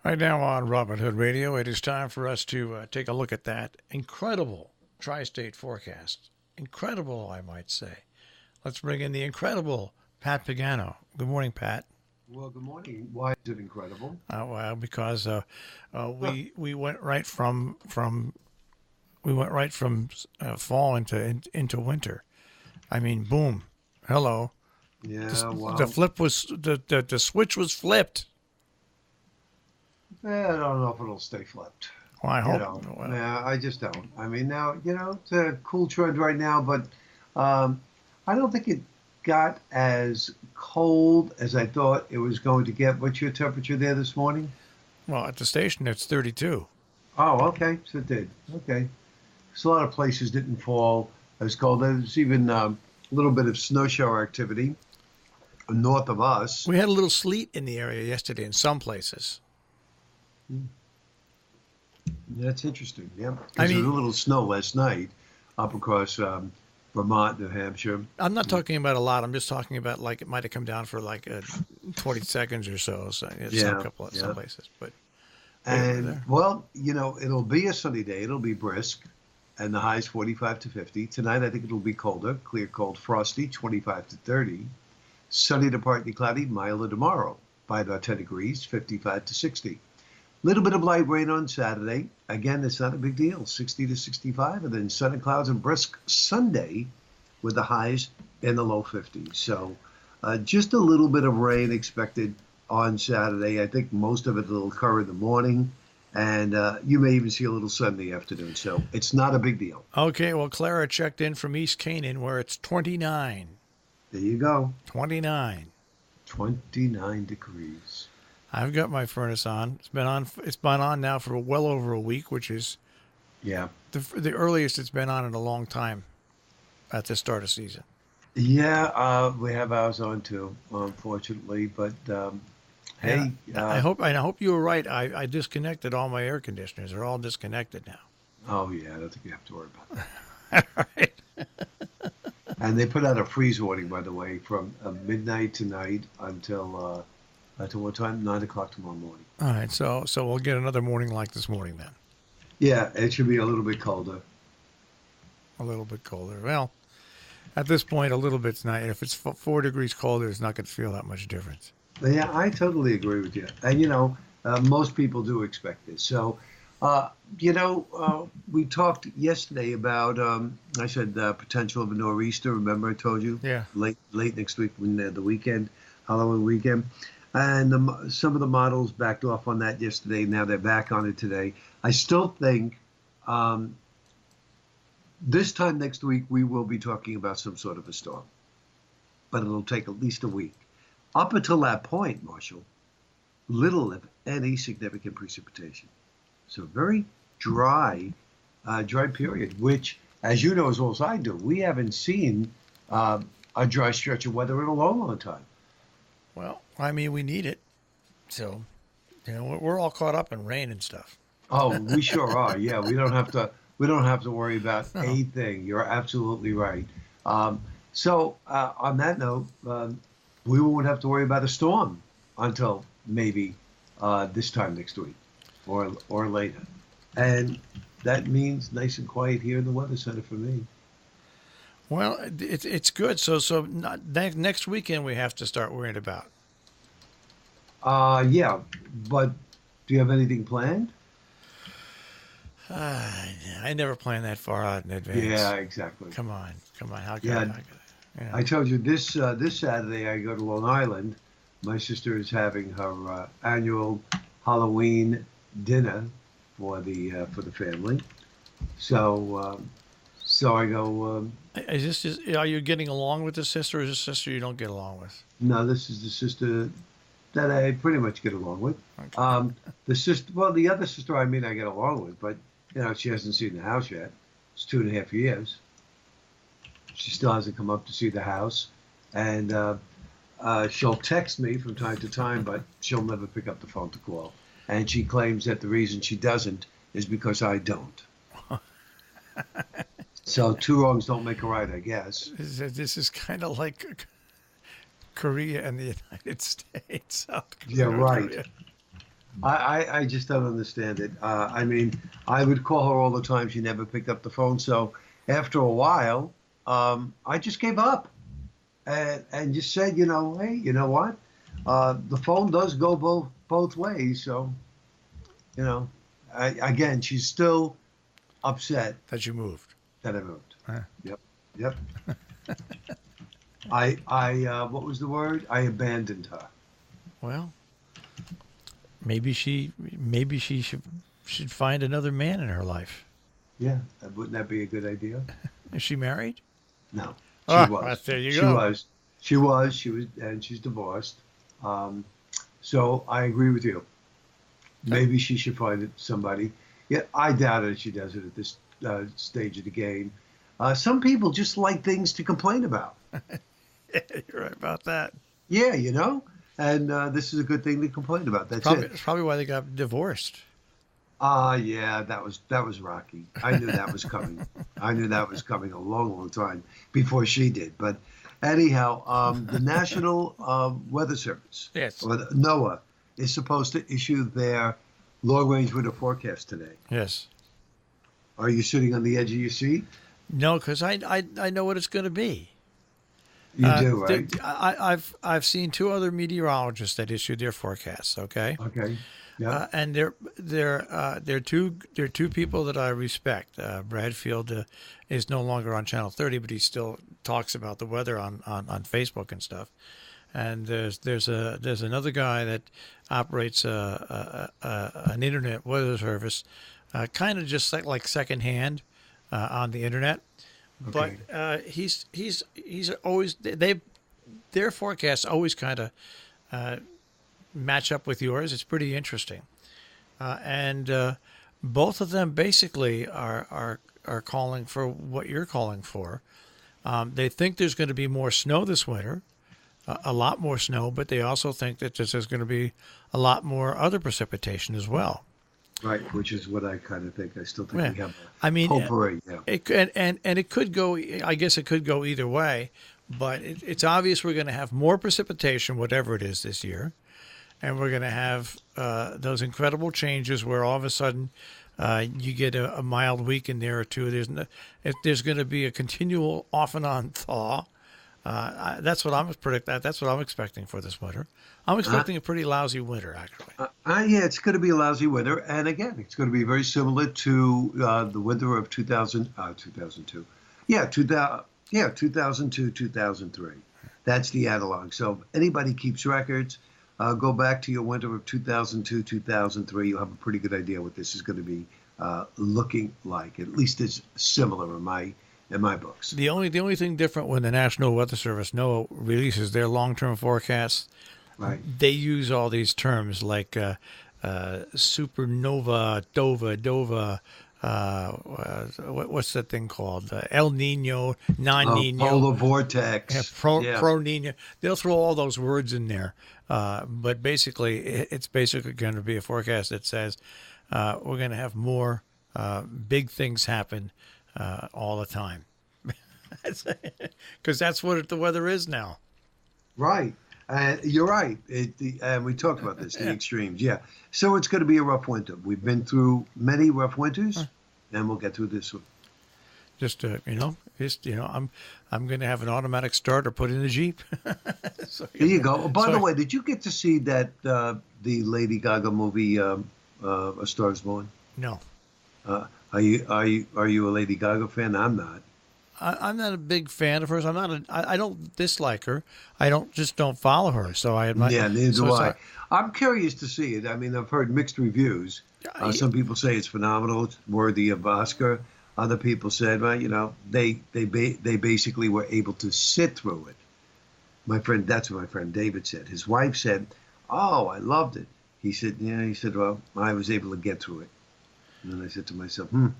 Right now on Robin Hood Radio, it is time for us to take a look at that incredible tri-state forecast. Incredible, I might say. Let's bring in the incredible Pat Pagano. Good morning, Pat. Well, good morning. Why is it incredible? Well, because we went right from fall into winter. I mean, boom, hello. Yeah, The well, flip was the switch was flipped. I don't know if it'll stay flipped. Well, I You hope. know, Well, yeah, I just don't. I mean, now, it's a cool trend right now, but um, I don't think it got as cold as I thought it was going to get. What's your temperature there this morning? well, at the station it's 32. Oh, okay, so it did. Okay. So a lot of places didn't fall as cold. There's even a little bit of snow shower activity north of us. We had a little sleet in the area yesterday in some places. That's interesting. Yeah, I because there was a mean, little snow last night up across Vermont, New Hampshire. I'm not talking about a lot. I'm just talking about like it might have come down for like 20 seconds or so. So Yeah, some yeah. places, but And there. well, it'll be a sunny day. It'll be brisk, and the high is 45 to 50. Tonight, I think it'll be colder, clear, cold, frosty, 25 to 30. Sunny to partly cloudy, milder tomorrow by about 10 degrees, 55 to 60. Little bit of light rain on Saturday. Again, it's not a big deal, 60 to 65, and then sun and clouds and brisk Sunday with the highs in the low 50s. So just a little bit of rain expected on Saturday. I think most of it will occur in the morning, and you may even see a little sun in the afternoon. So it's not a big deal. Okay, well, Clara checked in from East Canaan where it's 29. There you go, 29. 29 degrees. I've got my furnace on. It's been on. It's been on now for well over a week, which is Yeah. the earliest it's been on in a long time at the start of season. Yeah, we have ours on too, unfortunately. But And hey, I hope you were right. I disconnected all my air conditioners. They're all disconnected now. oh yeah, I don't think you have to worry about that. Right. And they put out a freeze warning, by the way, from midnight tonight until what time? 9 o'clock tomorrow morning. All right. So we'll get another morning like this morning then. Yeah, it should be a little bit colder. A little bit colder. Well, at this point, a little bit's not. If it's 4 degrees colder, it's not going to feel that much difference. But yeah, I totally agree with you. And most people do expect this. So, we talked yesterday about. I said potential of a nor'easter. Remember, I told you Yeah. late next week when the weekend, Halloween weekend, and some of the models backed off on that yesterday. Now they're back on it today. I still think um, this time next week we will be talking about some sort of a storm, but it'll take at least a week. Up until that point, Marshall, little, if any, significant precipitation. So very dry period, which, as you know as well as I do, we haven't seen a dry stretch of weather in a long, long time. Well, I mean, we need it. So, we're all caught up in rain and stuff. Oh, we sure are. Yeah, we don't have to. We don't have to worry about No. a thing. You're absolutely right. So on that note, we won't have to worry about a storm until maybe this time next week, or later, and that means nice and quiet here in the weather center for me. Well, it's good. So next weekend we have to start worrying about. Yeah, but do you have anything planned? I never plan that far out in advance. Yeah, exactly. Come on. How can Yeah, I told you this Saturday I go to Long Island. My sister is having her annual Halloween dinner for the family. So I go. Is this just, are you getting along with the sister, or is this sister you don't get along with? No, this is the sister that I pretty much get along with. Okay. The other sister I get along with, but she hasn't seen the house yet. It's 2.5 years. She still hasn't come up to see the house, and she'll text me from time to time, but she'll never pick up the phone to call. And she claims that the reason she doesn't is because I don't. So two wrongs don't make a right, I guess. This is kind of like Korea and the United States. South Yeah, North right. Korea. I just don't understand it. I mean, I would call her all the time. She never picked up the phone. So after a while, I just gave up and just said, hey, you know what? The phone does go both ways. So, you know, again, she's still upset That you moved. that I moved. Huh. Yep. Yep. What was the word? I abandoned her. Well, maybe she should find another man in her life. Yeah. Wouldn't that be a good idea? Is she married? No. She Ah, was. there you She go. was. She was. She was, and she's divorced. Um, so I agree with you. Maybe she should find somebody. Yeah, I doubt it. She does it at this stage of the game. Some people just like things to complain about. You're right about that. Yeah, and this is a good thing to complain about. That's Probably it. it's probably why they got divorced. Yeah, that was rocky. I knew that was coming. I knew that was coming a long, long time before she did. But anyhow, the National Weather Service, Yes. or the NOAA, is supposed to issue their long-range winter forecast today. Yes. Are you sitting on the edge of your seat? No, because I know what it's going to be. You do, right? I've seen two other meteorologists that issued their forecasts. Okay. Okay. Yeah. And they're two people that I respect. Bradfield is no longer on Channel 30, but he still talks about the weather on Facebook and stuff. And there's another guy that operates an internet weather service, kind of just like secondhand on the internet. Okay. But he's always their forecasts always kind of match up with yours. It's pretty interesting, and both of them basically are calling for what you're calling for. They think there's going to be more snow this winter, a lot more snow, but they also think that there's going to be a lot more other precipitation as well. Right, which is what I kind of think. I still think we have I mean, potpourri. Yeah. and it could go. I guess it could go either way, but it's obvious we're going to have more precipitation, whatever it is this year, and we're going to have those incredible changes where all of a sudden you get a mild week in there or two. There's going to be a continual off and on thaw. That's what I'm That's what I'm expecting for this winter. I'm expecting a pretty lousy winter, actually. Yeah, it's going to be a lousy winter, and again, it's going to be very similar to the winter of 2002. Yeah, 2002, 2003. That's the analog. So if anybody keeps records, go back to your winter of 2002, 2003. You'll have a pretty good idea what this is going to be looking like. At least it's similar in my books. The only thing different when the National Weather Service NOAA releases their long-term forecasts, Right. they use all these terms like supernova, dova, what's that thing called? El Nino, non-Nino, Polar vortex. pro Nino. They'll throw all those words in there, but basically, it's basically going to be a forecast that says we're going to have more big things happen all the time, because that's what the weather is now. Right. You're right. And we talked about this, the extremes. Yeah. So it's going to be a rough winter. We've been through many rough winters, and we'll get through this one. I'm going to have an automatic starter put in the Jeep. There you go. Oh, by the way, did you get to see that the Lady Gaga movie, A Star Is Born? No. Are you a Lady Gaga fan? I'm not. I'm not a big fan of hers. I don't dislike her. I don't follow her. So I admire. Yeah, neither do I. I'm curious to see it. I mean, I've heard mixed reviews. Some people say it's phenomenal, it's worthy of Oscar. Other people said, well, they basically were able to sit through it. That's what my friend David said. His wife said, "Oh, I loved it." He said, "Yeah." He said, "Well, I was able to get through it." And then I said to myself, I'm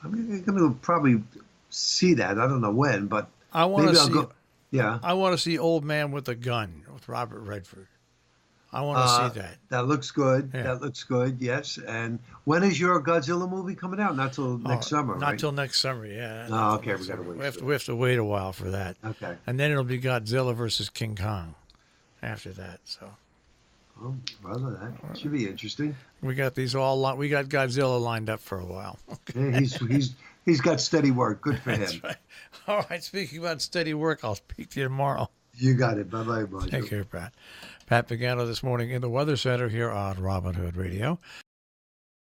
going to probably see that. I don't know when, but I want to see. Go. Yeah, I want to see Old Man with a Gun with Robert Redford. I want to see that. That looks good. Yeah. That looks good. Yes. And when is your Godzilla movie coming out? Not till next summer, right? Not till next summer. Yeah. Oh, okay. We got to wait. We have to wait a while for that. Okay. And then it'll be Godzilla versus King Kong after that. So. Oh, brother, that should be interesting. We got these all. We got Godzilla lined up for a while. Yeah, he's got steady work. Good for That's him. right. All right. Speaking about steady work, I'll speak to you tomorrow. You got it. Bye bye, Take Marshall. care, Pat. Pat Pagano this morning in the Weather Center here on Robin Hood Radio.